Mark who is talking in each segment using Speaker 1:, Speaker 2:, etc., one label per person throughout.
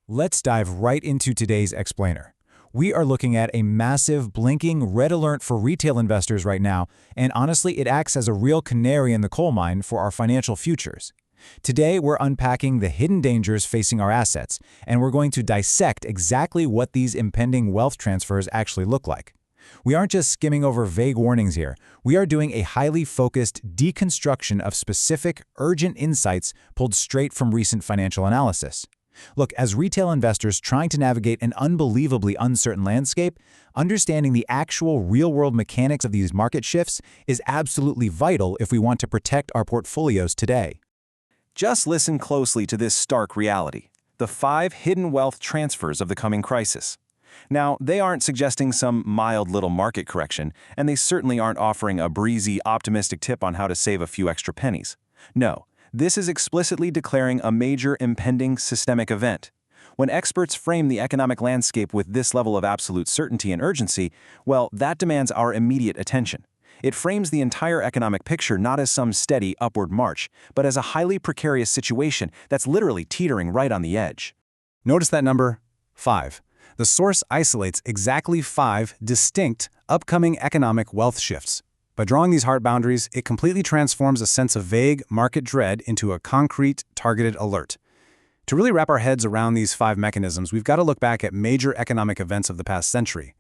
Speaker 1: Let's dive right into today's explainer. We are looking at a massive, blinking red alert for retail investors right now, and honestly, it acts as a real canary in the coal mine for our financial futures. Today, we're unpacking the hidden dangers facing our assets, and we're going to dissect exactly what these impending wealth transfers actually look like. We aren't just skimming over vague warnings here. We are doing a highly focused deconstruction of specific, urgent insights pulled straight from recent financial analysis. Look, as retail investors trying to navigate an unbelievably uncertain landscape, understanding the actual real-world mechanics of these market shifts is absolutely vital if we want to protect our portfolios today.
Speaker 2: Just listen closely to this stark reality: the 5 hidden wealth transfers of the coming crisis. Now, they aren't suggesting some mild little market correction, and they certainly aren't offering a breezy, optimistic tip on how to save a few extra pennies. No. This is explicitly declaring a major impending systemic event. When experts frame the economic landscape with this level of absolute certainty and urgency, well, that demands our immediate attention. It frames the entire economic picture not as some steady upward march, but as a highly precarious situation that's literally teetering right on the edge.
Speaker 1: Notice that number 5. The source isolates exactly 5 distinct, upcoming economic wealth shifts. By drawing these hard boundaries, it completely transforms a sense of vague market dread into a concrete, targeted alert. To really wrap our heads around these 5 mechanisms, we've got to look back at major economic events of the past century.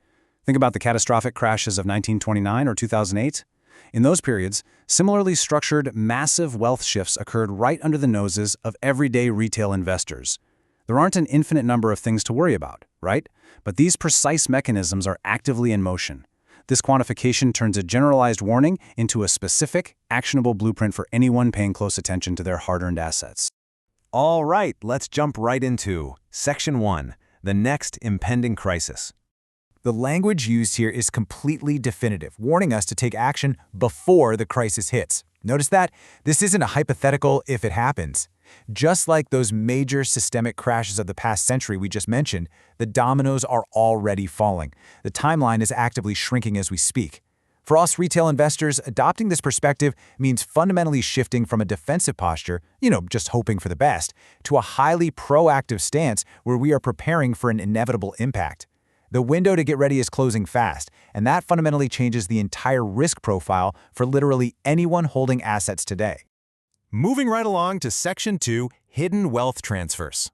Speaker 1: Think about the catastrophic crashes of 1929 or 2008. In those periods, similarly structured, massive wealth shifts occurred right under the noses of everyday retail investors. There aren't an infinite number of things to worry about, right? But these precise mechanisms are actively in motion. This quantification turns a generalized warning into a specific, actionable blueprint for anyone paying close attention to their hard-earned assets.
Speaker 3: All right, let's jump right into Section 1, the next impending crisis.
Speaker 1: The language used here is completely definitive, warning us to take action before the crisis hits. Notice that? This isn't a hypothetical if it happens. Just like those major systemic crashes of the past century we just mentioned, the dominoes are already falling. The timeline is actively shrinking as we speak. For us retail investors, adopting this perspective means fundamentally shifting from a defensive posture, just hoping for the best, to a highly proactive stance where we are preparing for an inevitable impact. The window to get ready is closing fast, and that fundamentally changes the entire risk profile for literally anyone holding assets today.
Speaker 3: Moving right along to Section 2, hidden wealth transfers.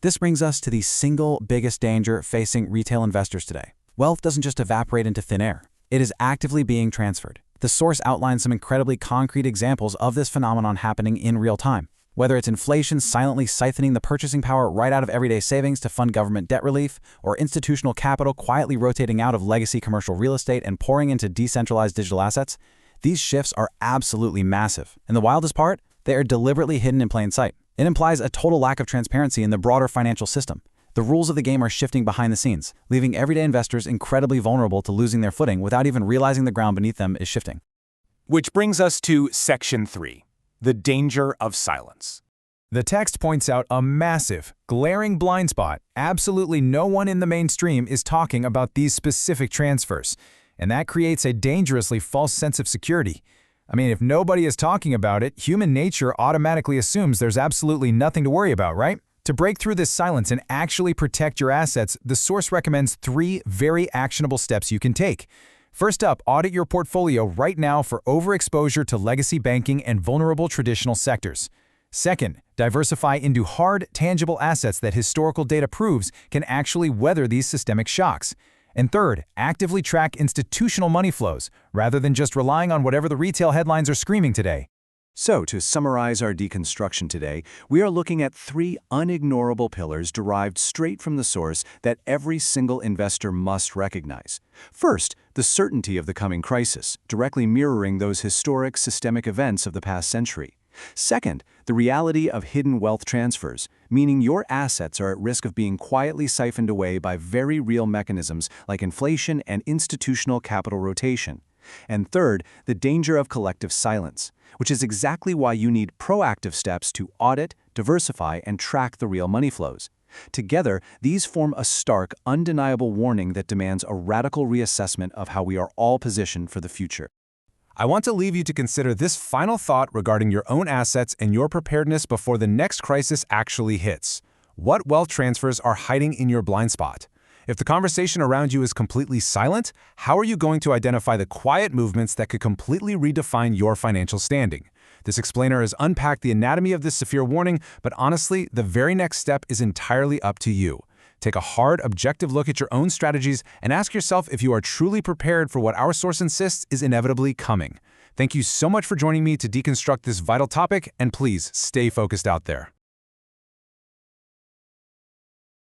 Speaker 1: This brings us to the single biggest danger facing retail investors today. Wealth doesn't just evaporate into thin air. It is actively being transferred. The source outlines some incredibly concrete examples of this phenomenon happening in real time. Whether it's inflation silently siphoning the purchasing power right out of everyday savings to fund government debt relief, or institutional capital quietly rotating out of legacy commercial real estate and pouring into decentralized digital assets, these shifts are absolutely massive. And the wildest part? They are deliberately hidden in plain sight. It implies a total lack of transparency in the broader financial system. The rules of the game are shifting behind the scenes, leaving everyday investors incredibly vulnerable to losing their footing without even realizing the ground beneath them is shifting.
Speaker 3: Which brings us to Section 3, the danger of silence.
Speaker 1: The text points out a massive, glaring blind spot. Absolutely no one in the mainstream is talking about these specific transfers, and that creates a dangerously false sense of security. If nobody is talking about it, human nature automatically assumes there's absolutely nothing to worry about, right? To break through this silence and actually protect your assets, the source recommends 3 very actionable steps you can take. First up, audit your portfolio right now for overexposure to legacy banking and vulnerable traditional sectors. Second, diversify into hard, tangible assets that historical data proves can actually weather these systemic shocks. And third, actively track institutional money flows, rather than just relying on whatever the retail headlines are screaming today.
Speaker 2: So, to summarize our deconstruction today, we are looking at 3 unignorable pillars derived straight from the source that every single investor must recognize. First, the certainty of the coming crisis, directly mirroring those historic systemic events of the past century. Second, the reality of hidden wealth transfers, meaning your assets are at risk of being quietly siphoned away by very real mechanisms like inflation and institutional capital rotation. And third, the danger of collective silence, which is exactly why you need proactive steps to audit, diversify, and track the real money flows. Together, these form a stark, undeniable warning that demands a radical reassessment of how we are all positioned for the future.
Speaker 3: I want to leave you to consider this final thought regarding your own assets and your preparedness before the next crisis actually hits. What wealth transfers are hiding in your blind spot? If the conversation around you is completely silent, how are you going to identify the quiet movements that could completely redefine your financial standing? This explainer has unpacked the anatomy of this severe warning, but honestly, the very next step is entirely up to you. Take a hard, objective look at your own strategies and ask yourself if you are truly prepared for what our source insists is inevitably coming. Thank you so much for joining me to deconstruct this vital topic, and please stay focused out there.